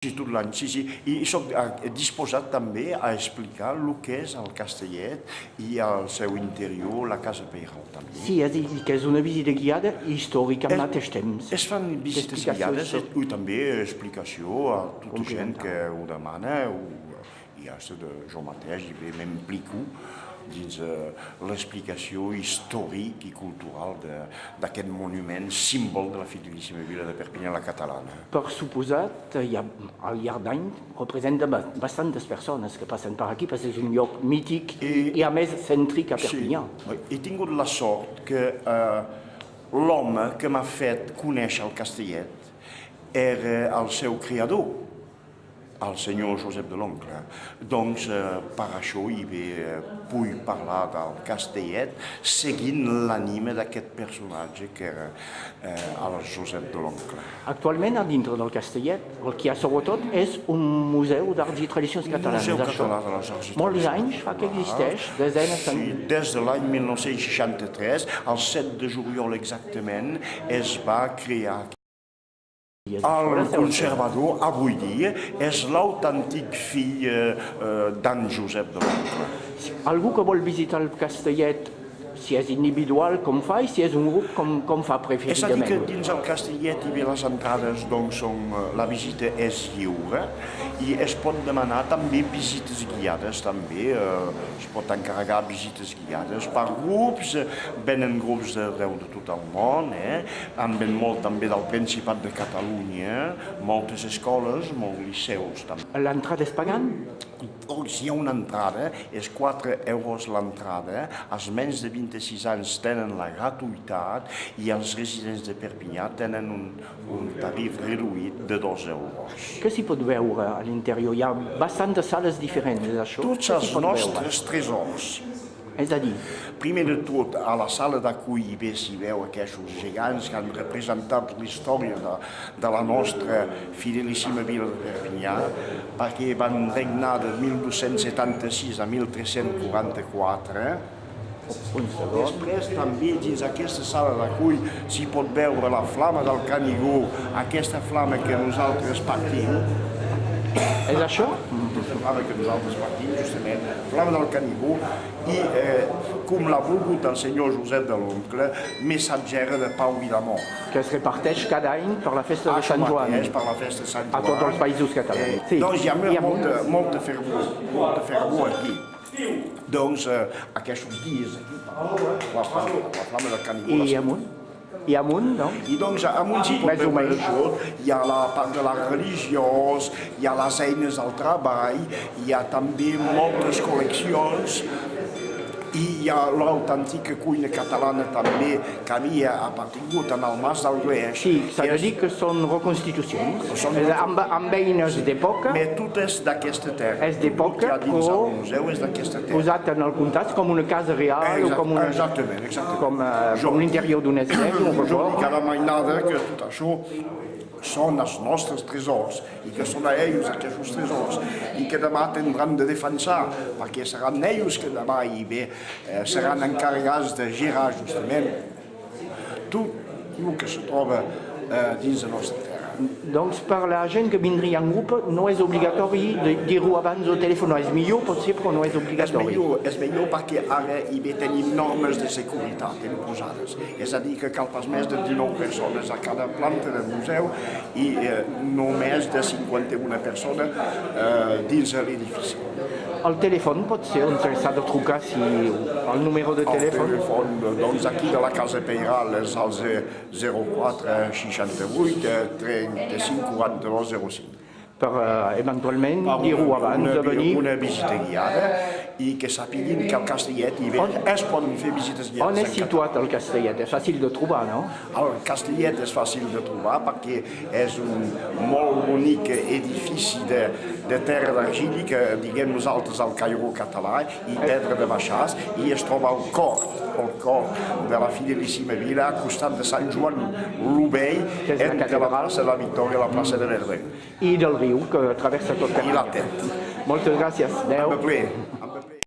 Sí, tot l'any, sí. I soc disposat també a explicar el que és el Castellet i al seu interior, la Casa Pairal també. Sí, és a dir, que és una visita guiada històrica al mateix temps. Es fan visites guiades i també explicació a tota gent que ho demana. I jo mateix m'implico dins l'explicació històrica i cultural d'aquest monument símbol de la fidelíssima vila de Perpinyà, la catalana. Per suposat, al llarg d'any representa bastantes persones que passen per aquí, perquè és un lloc mític i a més cèntric a Perpinyà. Sí, he tingut la sort que l'home que m'ha fet conèixer el Castellet era el seu creador, el senyor Josep de l'Oncle. Doncs per això vull parlar del Castellet seguint l'ànima d'aquest personatge que era el Josep de l'Oncle. Actualment, a dintre del Castellet, el que hi ha sobretot és un museu d'arts i tradicions catalanes. Museu català de les arts i tradicions. Molts anys fa que existeix, desenes d'anys. Sí, des de l'any 1963, el 7 de juliol exactament, es va crear. El conservador, avui dia, és l'autèntic fill d'en Josep de l'Oncle. Algú que vol visitar el Castellet, si és individual, com fa, i si és un grup, com fa preferidament? És a dir, que dins el Castellet hi ha les entrades, doncs la visita és lliure i es pot demanar també visites guiades, també es pot encarregar visites guiades per grups, venen grups d'arreu de tot el món, en ven molt també del Principat de Catalunya, moltes escoles, molts liceus també. L'entrada és pagant? Si hi ha una entrada, és 4 euros l'entrada, els menys de 26 anys tenen la gratuïtat i els residents de Perpinyà tenen un tarif reduït de 2 euros. Què s'hi pot veure a l'interior? Hi ha bastantes sales diferents, és això? Tots els nostres tresors. És a dir? Primer de tot, a la sala d'acollida s'hi veu aquests gegants que han representat la història de la nostra fidelíssima vila de Perpinyà, perquè van regnar de 1276 a 1344. Després també dins aquesta sala d'acull s'hi pot veure la flama del Canigó, aquesta flama que nosaltres partim. És això? La flama que nosaltres partim, justament, flama del Canigó, i com l'ha volgut el senyor Josep de l'Oncle, missatgera de pau i d'amor. Que es reparteix cada any per la festa de Sant Joan. Per la festa de Sant Joan. A tots els països catalans. Doncs hi ha molta fervor aquí. Doncs aquests dies aquí, la flama del Canigó. I amunt? I amunt, no? I doncs amunt s'hi pot veure això, hi ha la part de la religiós, hi ha les eines del treball, hi ha també moltes col·leccions, i hi ha l'autèntica cuina catalana també que havia aparegut en el Mas del Greix. Sí, s'ha de dir que són reconstitucions, amb eines d'època. Però tot és d'aquesta terra. És d'època, però posat en el context com una casa real o com l'interior d'un església. Jo dic a la mainada que tot això són els nostres tresors i que són a ells aquests tresors i que demà tindran de defensar perquè seran ells que demà seran encarregats de girar justament tot el que se troba dins de la nostra terra. Doncs per la gent que vindria en grup no és obligatori dir-ho abans al telèfon, és millor potser però no és obligatori. És millor perquè ara hi tenim normes de seguretat imposades, és a dir que cal pas més de 19 persones a cada planta del museu i només de 51 persones dins l'edifici. El telèfon pot ser on s'ha de trucar, el número de telèfon? El telèfon, doncs aquí de la Casa Pairal és el 04 68 35 42 05. Per eventualment dir-ho abans de venir. Una visita guiada i que sàpiguin que al Castellet es poden fer visites guiades. On és situat el Castellet? És fàcil de trobar, no? El Castellet és fàcil de trobar perquè és un molt bonic edifici de terra d'argili que diguem nosaltres el Cairó català i pedra de baixàs i es troba al cor de la fidelíssima vila al costat de Sant Joan l'Ovell entre la plaça de la Victòria i la plaça de Verdun. I del riu que travessa tot i la Tet. Moltes gràcies. Adéu. Amb ple.